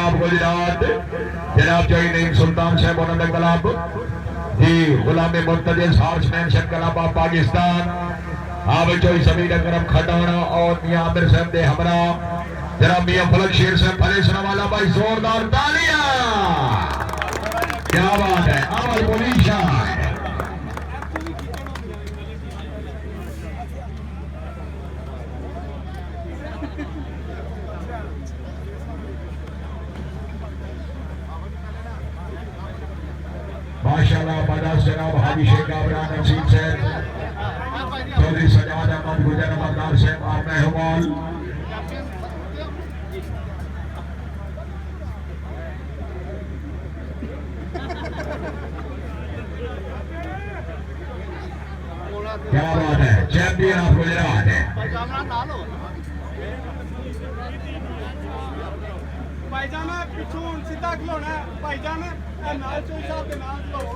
जनाब गुजरात जनाब जय नईम सुल्तान साहब उन्होंने क्लब जी Ghulam Murtaza horsemanship club of Pakistan आप चोई समीर अकरम खटाना और मियां आमिर साहब दे हमरा जनाब मियां फलक शेर साहब फलेसना वाला भाई जोरदार तालियां क्या बात है अमल मुनीशा माशाल्लाह बदास जनाब हाजी शेख कामरान नसीब साहब चौधरी सजाद अहमद गुजर अहमददार साहब आप मेहमान क्या बात है चैंपियन ऑफ गुजरात है भाईजान पिछू सीधा खिलौना भाईजान नाल चोई साहब के नाल खिलाओ